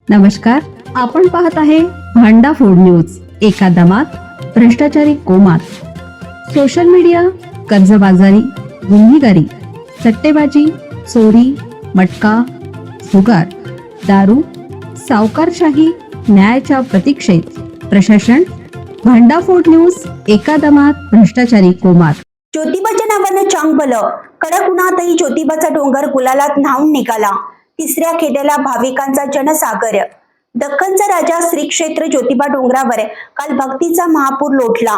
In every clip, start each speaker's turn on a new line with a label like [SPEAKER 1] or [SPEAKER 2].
[SPEAKER 1] नमस्कार, आपण पाहत आहे भांडा फोड न्यूज. एका दमात भ्रष्टाचारी कोमात. सोशल मीडिया, कर्जबाजारी, गुन्हेगारी, सट्टेबाजी, चोरी, मटका, जुगार, दारू, सावकारशाही, न्यायाच्या प्रतीक्षेत प्रशासन. भांडाफोड न्यूज. एका दमात भ्रष्टाचारी कोमात.
[SPEAKER 2] ज्योतिबाच्या नावानं चांगलं कडक उन्हातही ज्योतिबाचा डोंगर गुलालात न्हावून निघाला. तिसऱ्या खेड्याला भाविकांचा जनसागर. दख्खनचा राजा श्री क्षेत्र ज्योतिबा डोंगरावर काल भक्तीचा महापूर लोटला.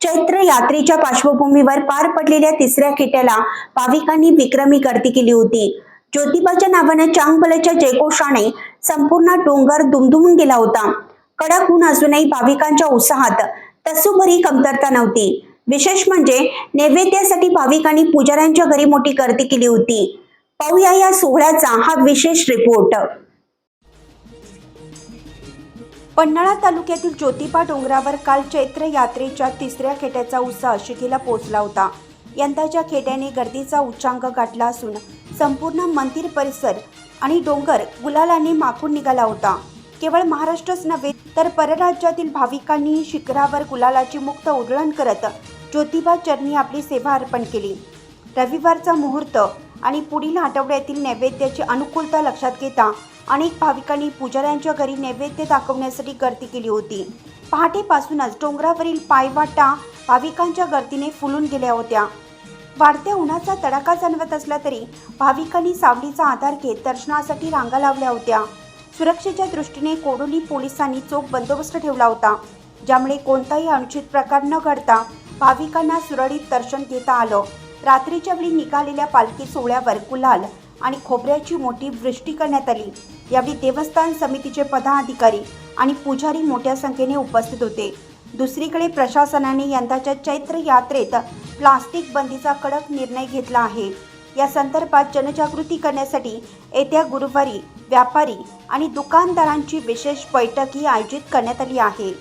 [SPEAKER 2] चैत्र यात्रेच्या पार्श्वभूमीवर पार पडलेल्या तिसऱ्या खेट्याला भाविकांनी विक्रमी गर्दी केली होती. ज्योतिबाच्या नावानं चांगबलच्या जयघोषाने संपूर्ण डोंगर दुमदुमून गेला होता. कडक ऊन असूनही भाविकांच्या उत्साहात तसूभरी कमतरता नव्हती. विशेष म्हणजे नैवेद्यासाठी भाविकांनी पुजाऱ्यांच्या घरी मोठी गर्दी केली होती. पाहूया या सोहळ्याचा हा विशेष रिपोर्ट. पन्हाळा तालुक्यातील ज्योतिबा डोंगरावर काल चैत्र यात्रेच्या तिसऱ्या खेट्याचा उत्साह शिगेला पोहोचला होता. यंदाच्या खेट्याने गर्दीचा उच्चांक गाठला असून संपूर्ण मंदिर परिसर आणि डोंगर गुलालाने माखून निघाला होता. केवळ महाराष्ट्रच नव्हे तर परराज्यातील भाविकांनी शिखरावर गुलालाची मुक्त उधळण करत ज्योतिबा चरणी आपली सेवा अर्पण केली. रविवारचा मुहूर्त आणि पुढील आठवड्यातील नैवेद्याची अनुकूलता लक्षात घेता अनेक भाविकांनी पुजाऱ्यांच्या घरी नैवेद्य दाखवण्यासाठी गर्दी केली होती. पहाटेपासूनच डोंगरावरील पायवाटा भाविकांच्या गर्दीने फुलून गेल्या होत्या. वाढत्या उन्हाचा तडाखा जाणवत असला तरी भाविकांनी सावलीचा आधार घेत दर्शनासाठी रांगा लावल्या होत्या. सुरक्षेच्या दृष्टीने कोडोली पोलिसांनी चोख बंदोबस्त ठेवला होता, ज्यामुळे कोणताही अनुचित प्रकार न घडता भाविकांना सुरळीत दर्शन घेता आलं. रात्रीच्या वेळी निघालेल्या पालखी सोहळ्यावर गुलाल आणि खोबऱ्याची मोठी वृष्टी करण्यात आली. यावेळी देवस्थान समितीचे पदाधिकारी आणि पुजारी मोठ्या संख्येने उपस्थित होते. दुसरीकडे प्रशासनाने यंदाच्या चैत्र यात्रेत प्लास्टिक बंदीचा कडक निर्णय घेतला आहे. या संदर्भात जनजागृती करण्यासाठी येत्या गुरुवारी व्यापारी आणि दुकानदारांची विशेष बैठकही आयोजित करण्यात आली आहे.